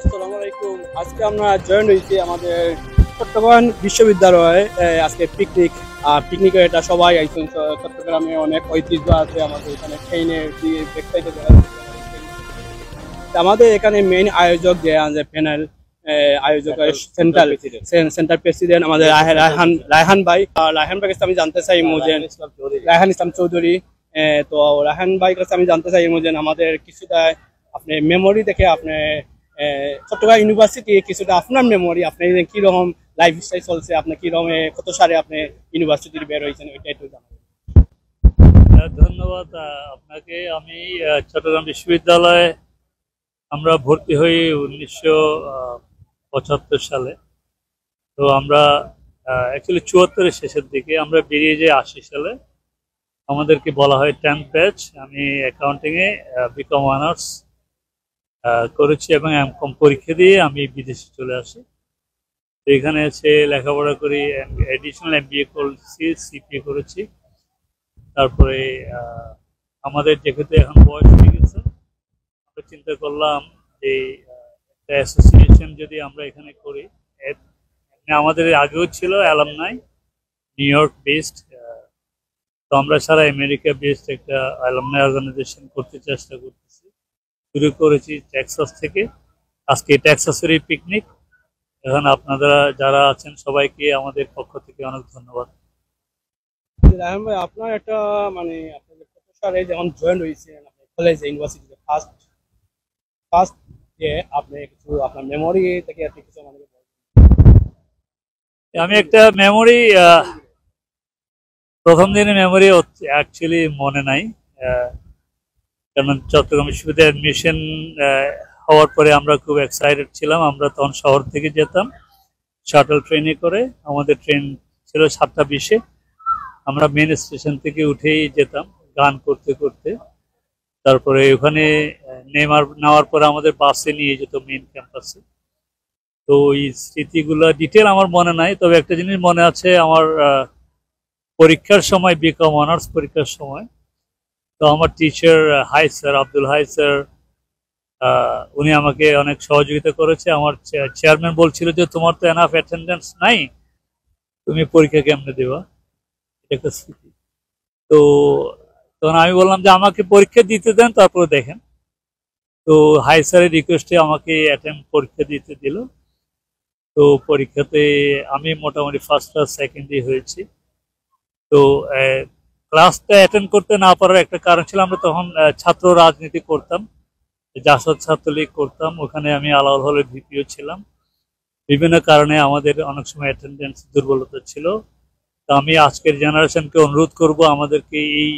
আসসালামু আলাইকুম। আজকে আমরা জয়েন হয়েছি আমাদের চট্টগ্রাম বিশ্ববিদ্যালয়ে আজকে পিকনিক। আর পিকনিকে এটা সবাই আইছেন। চট্টগ্রামে অনেক ঐতিহ্য আছে আমাদের এখানে ট্রেনের দিয়ে ওয়েবসাইটে দেখা যাচ্ছে আমাদের এখানে মেইন আয়োজক যে আমাদের প্যানেল আয়োজক সেন্টার প্রেসিডেন্ট আমাদের রায়হান ভাই। রায়হান ভাই কাছে আমি জানতে চাই রায়হান ইসলাম চৌধুরী। তো রায়হান ভাই কাছে আমি জানতে চাই আমাদের কিছুটা আপনি মেমোরি দেখে আপনি চট্টগ্রাম ইউনিভার্সিটি কিছুটা আপনার মেমোরি আপনি কিরকম লাইফ স্টাইল চলছে, আপনি কিরকম কত সালে আপনি ইউনিভার্সিটির বের হয়েছেন ওইটা একটু জানাবেন। ধন্যবাদ আপনাকে। আমি চট্টগ্রাম বিশ্ববিদ্যালয়ে আমরা ভর্তি হই 1975 সালে। তো আমরা অ্যাকচুয়ালি 74-এর শেষের দিকে আমরা বেরিয়ে যাই 80 সালে। আমাদেরকে বলা হয় 10th ব্যাচ। আমি অ্যাকাউন্টিংয়ে বিকম অনার্স করেছি এবং এমকম পরীক্ষা দিয়ে আমি বিদেশে চলে আসি। তো এখানে এসে লেখাপড়া করি, এডিশনাল এমবিএ করেছি, সিপিএ করেছি। তারপরে আমাদের যেহেতু এখন বয়স হয়ে গেছে, আমরা চিন্তা করলাম যে একটা অ্যাসোসিয়েশন যদি আমরা এখানে করি। আমাদের আগেও ছিল অ্যালামনাই, নিউ ইয়র্ক বেসড। তো আমরা সারা আমেরিকা বেসড একটা অ্যালামনাই অর্গানাইজেশন করতে চেষ্টা করতেছি। শুরু করেছি টেক্সাস থেকে। আজকে টেক্সাসের এই পিকনিক। এখন আপনারা যারা আছেন সবাইকে আমাদের পক্ষ থেকে অনেক ধন্যবাদ। রায়হান ভাই, আপনার একটা আপনাদের কত সালে যখন জয়েন হয়েছেন কলেজে ইউনিভার্সিটিতে ফার্স্ট ফার্স্ট যে আপনি কিছু আপনার মেমোরি থেকে আপনি কিছু আমাদের আমি একটা মেমোরি, প্রথম দিনের মেমোরি অ্যাকচুয়ালি মনে নাই। কারণ চট্টগ্রাম বিশ্ববিদ্যালয়ে অ্যাডমিশন হওয়ার পরে আমরা খুব এক্সাইটেড ছিলাম। আমরা তখন শহর থেকে যেতাম শাটল ট্রেনে করে। আমাদের ট্রেন ছিল 7:20-এ। আমরা মেন স্টেশন থেকে উঠেই যেতাম গান করতে করতে। তারপরে ওখানে নেওয়ার পরে আমাদের বাসে নিয়ে যেত মেন ক্যাম্পাসে। তো এই স্মৃতিগুলো ডিটেল আমার মনে নাই, তবে একটা জিনিস মনে আছে আমার পরীক্ষার সময়, বিকম অনার্স পরীক্ষার সময়। তো আমার teacher hi sir, Abdul hi sir, উনি আমাকে অনেক সহযোগিতা করেছে। আমার চেয়ারম্যান বলছিল যে তোমার তো এনাফ অ্যাটেন্ডেন্স নাই, তুমি পরীক্ষা কেমনে দেবা। এটা একটা স্মৃতি। তো তখন আমি বললাম যে আমাকে পরীক্ষা দিতে দেন, তারপরে দেখেন। তো হাই স্যারের রিকোয়েস্টে আমাকে পরীক্ষা দিতে দিল। তো পরীক্ষাতে আমি মোটামুটি ফার্স্ট ক্লাস সেকেন্ডই হয়েছি। তো ক্লাসটা অ্যাটেন্ড করতে না পারার একটা কারণ ছিল, আমরা তখন ছাত্র রাজনীতি করতাম, জাসদ ছাত্রলীগ করতাম। ওখানে আমি আলাউল হলের ভিপিও ছিলাম। বিভিন্ন কারণে আমাদের অনেক সময় অ্যাটেন্ডেন্স দুর্বলতা ছিল। তো আমি আজকের জেনারেশনকে অনুরোধ করব আমাদেরকে এই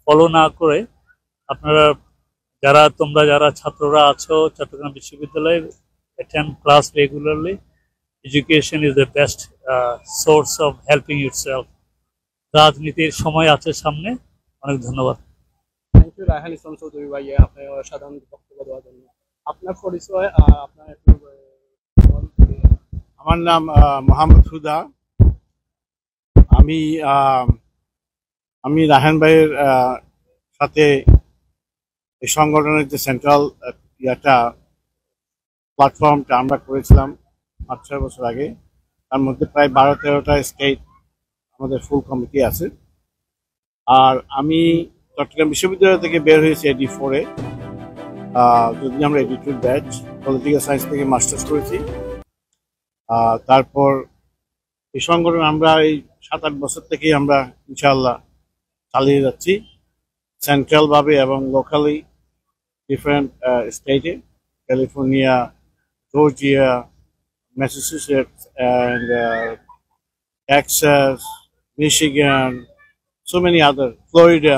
ফলো না করে আপনারা তোমরা যারা ছাত্ররা আছো চট্টগ্রাম বিশ্ববিদ্যালয়ে, attend class regularly. Education is the best source of helping yourself. রাজনীতির সময় আছে সামনে। অনেক ধন্যবাদ। থ্যাংক ইউ রায়হান ইসলাম চৌধুরী ভাই, আপনার সাধারণ বক্তব্য দেওয়ার জন্য। আপনার পরিচয় আপনার একটু আমার নাম মোহাম্মদ হুদা। আমি আমি রায়হান ভাইয়ের সাথে এই সংগঠনের যে সেন্ট্রাল প্ল্যাটফর্মটা আমরা করেছিলাম 5-6 বছর আগে। তার মধ্যে প্রায় 12-13টা স্টেট আমাদের ফুল কমিটি আছে। আর আমি চট্টগ্রাম বিশ্ববিদ্যালয় থেকে বের হয়েছি AD4-এ। যদি আমরা AD2 ব্যাচ, পলিটিক্যাল সায়েন্স থেকে মাস্টার্স করেছি। তারপর এই সংগঠন আমরা এই 7-8 বছর থেকেই আমরা ইনশাআল্লাহ চালিয়ে যাচ্ছি, সেন্ট্রাল ভাবে এবং লোকালি ডিফারেন্ট স্টেটে, California, Georgia, Massachusetts and Texas, Michigan, so many other, Florida.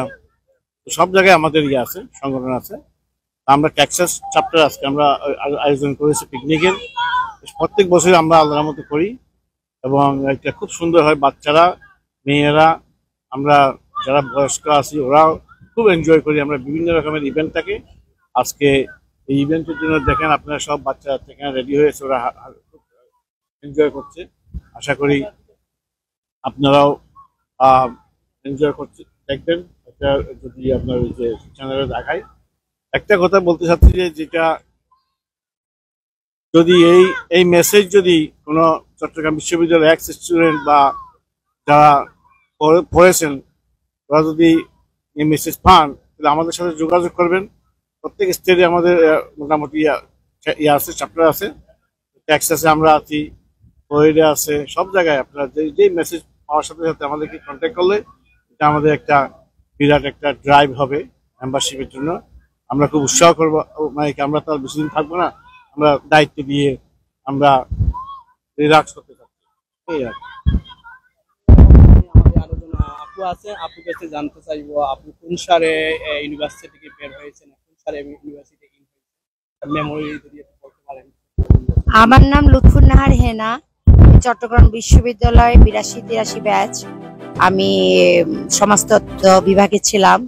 সব জায়গায় আমাদের আছে, সংগঠন আছে। আমরা টেক্সাস চ্যাপ্টার আজকে আমরা আয়োজন করেছি পিকনিকের। প্রত্যেক বছর আমরা আল্লাহর মতো করি এবং এটা খুব সুন্দর হয়। বাচ্চারা, মেয়েরা, আমরা যারা বয়স্ক আছি ওরাও খুব এনজয় করি। আমরা বিভিন্ন রকমের ইভেন্ট থাকে। আজকে এই ইভেন্টের জন্য দেখেন আপনারা সব বাচ্চা এখানে রেডি হয়েছে, ওরা খুব এনজয় করছে। আশা করি আপনারাও এনজয় করছে, দেখবেন। এটা যদি আপনার ওই যে চ্যানেলে দেখায়, একটা কথা বলতে চাচ্ছি যে যেটা যদি এই মেসেজ যদি কোনো চট্টগ্রাম বিশ্ববিদ্যালয়ের এক্স স্টুডেন্ট বা যারা পড়েছেন ওরা যদি এই মেসেজ পান তাহলে আমাদের সাথে যোগাযোগ করবেন। প্রত্যেক স্টেটে আমাদের মোটামুটি আছে, চ্যাপ্টার আছে। টেক্সাসে আমরা আছি, ফ্লোরিডা আছে, সব জায়গায় আপনারা যেই মেসেজ পাওয়ার সাথে সাথে আমাদেরকে কন্ট্যাক্ট করলে এটা আমাদের একটা বিরাট একটা ড্রাইভ হবে মেম্বারশিপের জন্য। আমরা খুব উৎসাহ করবো, মানে আমরা তো আর বেশি দিন থাকবো না, আমরা দায়িত্ব দিয়ে আমরা রিল্যাক্স করতে চাচ্ছি, এই আর আমাদের আলোচনা আপু আছে, আপুর কাছে জানতে চাইবো আপু কোন সালে ইউনিভার্সিটি থেকে বের হয়েছেন, কোন সালে ইউনিভার্সিটি মেমোরি যদি একটু বলতে পারেন। আমার নাম লুৎফুন্নাহার হেনা, চট্টগ্রাম বিশ্ববিদ্যালয় 82-83 ব্যাচ। আমি সমাজতত্ত্ব বিভাগে ছিলাম।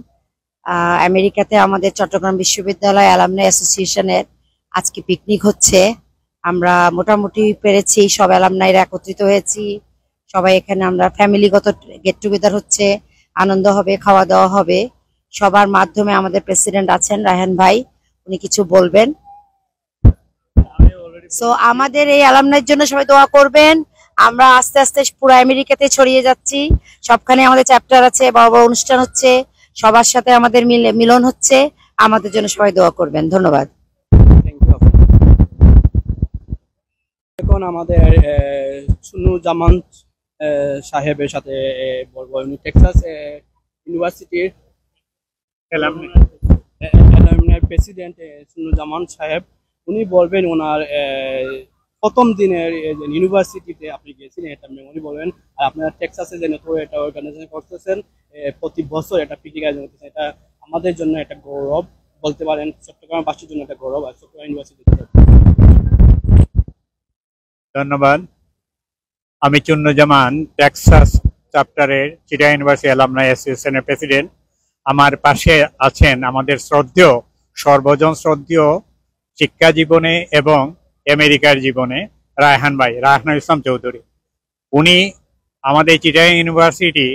আমেরিকাতে আমাদের চট্টগ্রাম বিশ্ববিদ্যালয় অ্যালামনাই অ্যাসোসিয়েশনের আজকে পিকনিক হচ্ছে। আমরা মোটামুটি পেরেছি, সব অ্যালামনাইরা একত্রিত হয়েছি সবাই এখানে। আমরা ফ্যামিলিগত গেট টুগেদার হচ্ছে, আনন্দ হবে, খাওয়া দাওয়া হবে। সবার মাধ্যমে আমাদের প্রেসিডেন্ট আছেন রায়হান ভাই, উনি কিছু বলবেন। সো আমাদের এই অ্যালামনাইর জন্য সবাই দোয়া করবেন। আমরা আস্তে আস্তে পুরো আমেরিকাতে ছড়িয়ে যাচ্ছি, সবখানে আমাদের চ্যাপ্টার আছে, বড় বড় অনুষ্ঠান হচ্ছে, সবার সাথে আমাদের মিলন হচ্ছে। আমাদের জন্য সবাই দোয়া করবেন। ধন্যবাদ। এখন আমাদের সুনু জামান সাহেবের সাথে বলবো, উনি টেক্সাস ইউনিভার্সিটির অ্যালামনাই প্রেসিডেন্ট সুনু জামান সাহেব। উনি বলবেন ওনার প্রথম দিনের ইউনিভার্সিটিতে আপনি গিয়েছিলেন এটা উনি বলবেন। আর আপনারা টেক্সাসে যে নতুন এটা অর্গানাইজেশন করতেছেন, প্রতি বছর এটা পিকনিক আয়োজন করতেছেন, এটা আমাদের জন্য একটা গৌরব বলতে পারেন, চট্টগ্রামবাসীর জন্য একটা গৌরব আর চট্টগ্রাম ইউনিভার্সিটি। ধন্যবাদ। আমি চুন্নুজামান, টেক্সাস চ্যাপ্টারের চিটাগাং ইউনিভার্সিটি অ্যালামনাই অ্যাসোসিয়েশনের প্রেসিডেন্ট। আমার পাশে আছেন আমাদের শ্রদ্ধেয়, সর্বজন শ্রদ্ধেয় শিক্ষা জীবনে এবং আমেরিকার জীবনে রায়হান ভাই, রায়হানুল ইসলাম চৌধুরী। উনি আমাদের চিটাগাং ইউনিভার্সিটি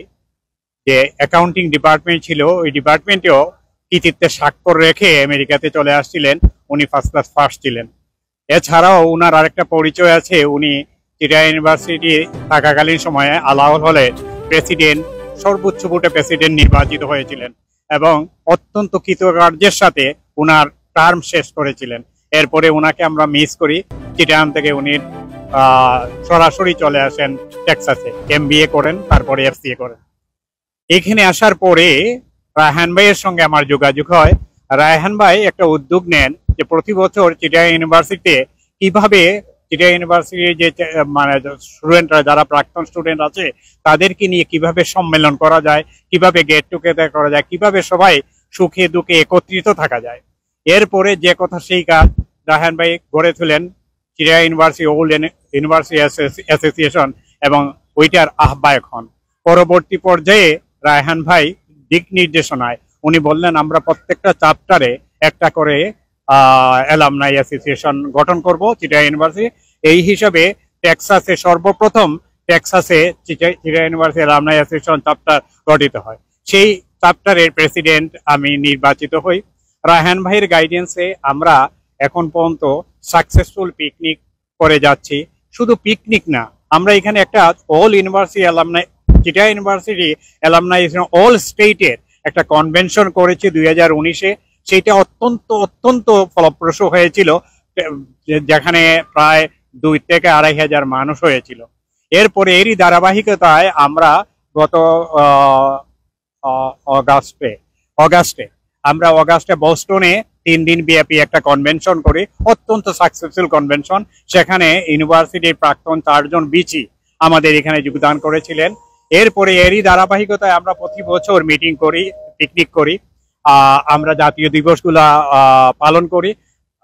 যে অ্যাকাউন্টিং ডিপার্টমেন্ট ছিল, ওই ডিপার্টমেন্টেও কৃতিত্বের স্বাক্ষর রেখে আমেরিকাতে চলে আসছিলেন। উনি ফার্স্ট ক্লাস ফার্স্ট ছিলেন। এছাড়াও উনার আরেকটা পরিচয় আছে, উনি চিটাগাং ইউনিভার্সিটি থাকাকালীন সময়ে আলাওল হলে প্রেসিডেন্ট, সর্বোচ্চ ভোটে প্রেসিডেন্ট নির্বাচিত হয়েছিলেন এবং অত্যন্ত কৃতকার্যের সাথে উনার টার্ম শেষ করেছিলেন। এরপরে উনাকে আমরা মিস করি। চিটাগাং থেকে উনি সরাসরি চলে আসেন টেক্সাসে, MBA করেন, তারপরে FCA করেন। এখানে আসার পরে রায়হান ভাইয়ের সঙ্গে আমার যোগাযোগ হয়। রায়হান ভাই একটা উদ্যোগ নেন যে প্রতি বছর চিটাগাং ইউনিভার্সিটিতে কিভাবে চিটাগাং ইউনিভার্সিটির যে মানে স্টুডেন্টরা, যারা প্রাক্তন স্টুডেন্ট আছে, তাদেরকে নিয়ে কিভাবে সম্মেলন করা যায়, কিভাবে গেট টুগেদার করা যায়, কিভাবে সবাই সুখে দুঃখে একত্রিত থাকা যায়। এরপরে যে কথা সেই কাজ রায়হান ভাই গড়ে তোলেন Chittagong university old university association এবং ওইটার আহ্বায়ক হন। পরবর্তী পর্যায়ে রায়হান ভাই দিক নির্দেশনায় উনি বললেন আমরা প্রত্যেকটা চ্যাপ্টারে একটা করে অ্যালামনাই অ্যাসোসিয়েশন গঠন করব চিটাগাং ইউনিভার্সিটি। এই হিসাবে টেক্সাসে সর্বপ্রথম টেক্সাসে Chittagong university alumni association chapter গঠিত হয়। সেই চ্যাপ্টারের প্রেসিডেন্ট আমি নির্বাচিত হই। রায়হান ভাইয়ের গাইডেন্সে আমরা এখন পর্যন্ত সাকসেসফুল পিকনিক করে যাচ্ছি। শুধু পিকনিক না, আমরা এখানে একটা all university alumni, Chittagong university alumni all স্টেটের একটা কনভেনশন করেছি 2019-এ। সেটা অত্যন্ত ফলপ্রসূ হয়েছিল, যেখানে প্রায় 2 থেকে 2.5 হাজার মানুষ হয়েছিল। এরপরে এরই ধারাবাহিকতায় আমরা গত অগাস্টে বস্টনে 3 দিন ব্যাপী একটা কনভেনশন করি, অত্যন্ত সাকসেসফুল কনভেনশন। সেখানে ইউনিভার্সিটির প্রাক্তন 4 জন বিচি আমাদের এখানে যোগদান করেছিলেন। এরপরে এরই ধারাবাহিকতায় আমরা প্রতি বছর মিটিং করি, পিকনিক করি, আমরা জাতীয় দিবসগুলা পালন করি।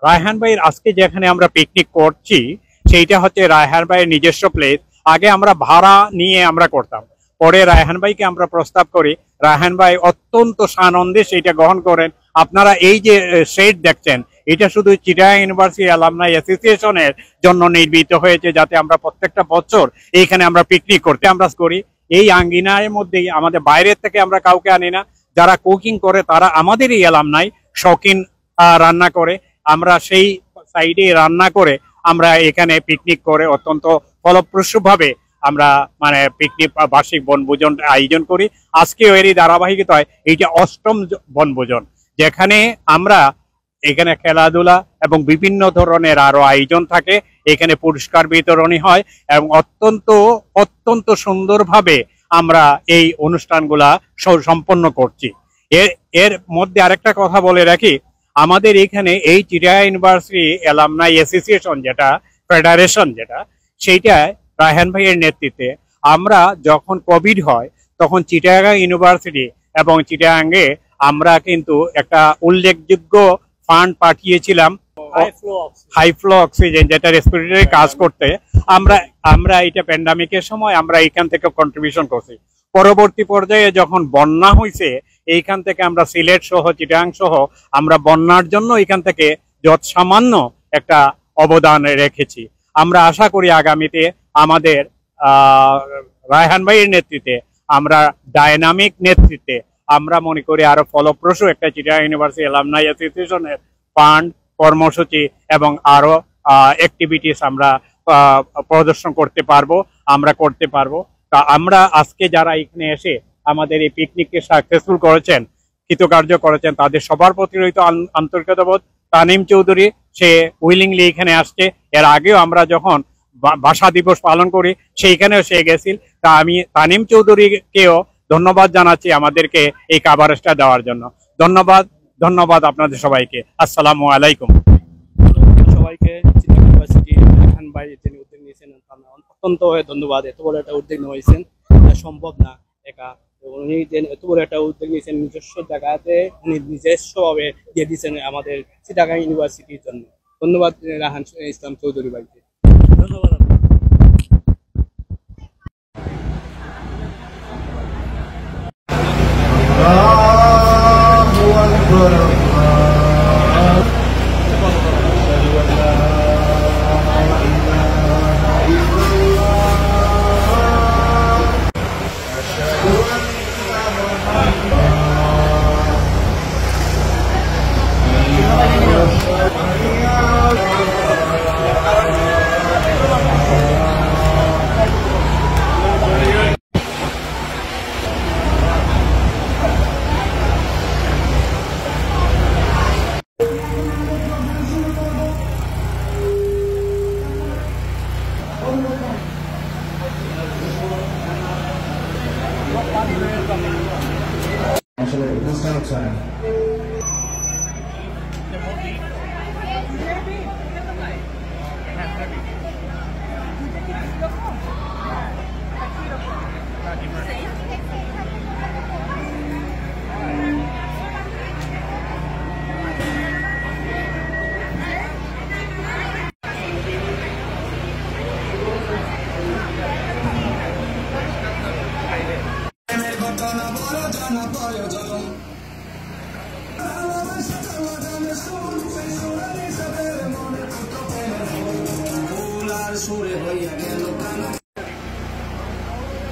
রায়হান ভাইয়ের আজকে যেখানে আমরা পিকনিক করছি সেইটা হচ্ছে রায়হান ভাইয়ের নিজস্ব প্লেস। আগে আমরা ভাড়া নিয়ে আমরা করতাম, পরে রায়হান ভাইকে আমরা প্রস্তাব করি, রায়হান ভাই অত্যন্ত সানন্দে সেইটা গ্রহণ করেন। আপনারা এই যে শেড দেখছেন, এটা শুধু চিটাগাং ইউনিভার্সিটি অ্যালামনাই অ্যাসোসিয়েশনের জন্য নির্মিত হয়েছে, যাতে আমরা প্রত্যেকটা বছর এইখানে আমরা পিকনিক করতে আমরা করি। এই আঙ্গিনার মধ্যেই, আমাদের বাইরের থেকে আমরা কাউকে আনি না। যারা কুকিং করে তারা আমাদেরই অ্যালামনাই, শৌখিন রান্না করে। আমরা সেই সাইডে রান্না করে আমরা এখানে পিকনিক করে অত্যন্ত ফলপ্রসূভাবে আমরা মানে পিকনিক বার্ষিক বনভোজন আয়োজন করি। আজকেও এরই ধারাবাহিকতায় এইটা ৮ম বনভোজন, যেখানে আমরা এখানে খেলাধুলা এবং বিভিন্ন ধরনের আরো আয়োজন থাকে। এখানে পুরস্কার বিতরণী হয় এবং অত্যন্ত সুন্দরভাবে আমরা এই অনুষ্ঠানগুলা সম্পন্ন করছি। এর মধ্যে আরেকটা কথা বলে রাখি, আমাদের এখানে এই চিটাগাং ইউনিভার্সিটি অ্যালামনাই অ্যাসোসিয়েশন যেটা ফেডারেশন যেটা, সেইটা রায়হান ভাইয়ের নেতৃত্বে আমরা যখন কোভিড হয় তখন চিটাগাং ইউনিভার্সিটি এবং চিটাগাংয়ে আমরা কিন্তু একটা উল্লেখযোগ্য ফান্ড পাঠিয়েছিলাম হাই ফ্লো অক্সিজেন, যেটা রেসপিরেটরি কাজ করতে। আমরা এটা প্যান্ডামিকের সময় আমরা এখান থেকে কন্ট্রিবিউশন করছি। পরবর্তী পর্যায়ে যখন বন্যা হয়েছে, এইখান থেকে আমরা সিলেট সহ চিটাগাং সহ আমরা বন্যার জন্য এখান থেকে যৎসামান্য একটা অবদান রেখেছি। আমরা আশা করি আগামীতে আমাদের রায়হান ভাইয়ের নেতৃত্বে, আমরা ডায়নামিক নেতৃত্বে আমরা মনে করি আরো ফলপ্রসূ একটা চিটাগাং ইউনিভার্সিটি অ্যালামনাই অ্যাসোসিয়েশনের ফান্ড, কর্মসূচি এবং আরো অ্যাক্টিভিটিস আমরা প্রদর্শন করতে পারবো, আমরা করতে পারবো। তা আমরা আজকে যারা এখানে এসে আমাদের এই পিকনিককে সাকসেসফুল করেছেন, কৃতকার্য করেছেন, তাদের সবার প্রতি রইত আন্তরিকতাবোধ। তানিম চৌধুরী সে উইলিংলি এখানে আসছে, এর আগেও আমরা যখন ভাষা দিবস পালন করি সেইখানেও সে গেছিল। তা আমি তানিম চৌধুরীকেও ধন্যবাদ জানাচ্ছি আমাদেরকে এই কাভারেজটা দেওয়ার জন্য। ধন্যবাদ আপনাদের সবাইকে। আসসালামু আলাইকুম। সবাইকে চিটাগাং ইউনিভার্সিটি রায়হান ভাই যিনি উদ্যোগ নিয়েছেন অত্যন্ত ধন্যবাদ। এত বড় একটা উদ্যোগ নিয়েছেন, সম্ভব না একা। উনি যে এত বড় একটা উদ্যোগ নিয়েছেন নিজস্ব জায়গাতে, উনি নিজস্বভাবে দিয়ে দিয়েছেন আমাদের চিটাগাং ইউনিভার্সিটির জন্য। ধন্যবাদ রায়হান ইসলাম চৌধুরী ভাইকে। ধন্যবাদ।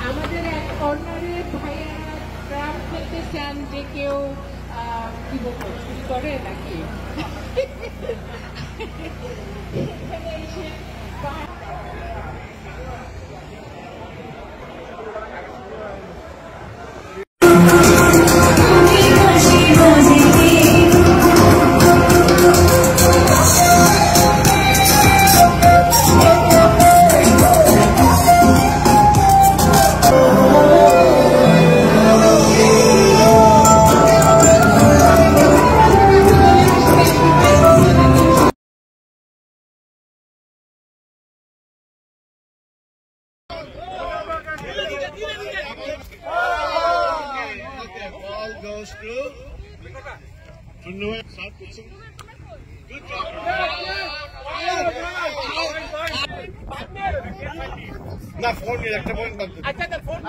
আমাদের এক কর্নারে ভাইয়া ট্রাম খেলতে চান, যে কেউ কি বলবো চুরি করে নাকি এখানে এসে goes through. Good job. না ফোন নিয়ে একটা পয়েন্ট বাদ দিন। আচ্ছা phone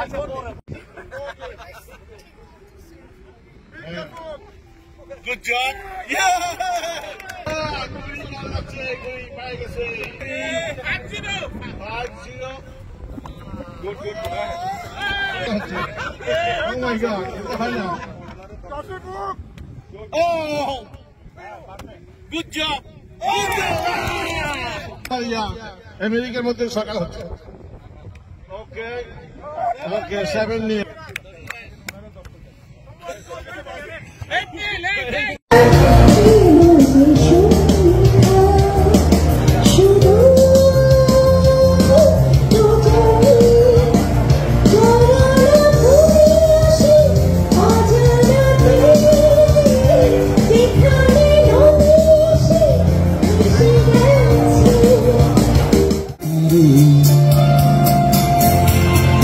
Good job. Yeah. Good. Oh my God. Oh. Good job. আমেরিকার মধ্যে সকাল হচ্ছে। ওকে ওকে 7 নিয়ে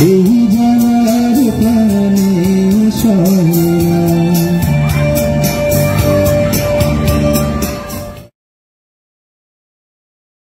এই জানার প্রাণে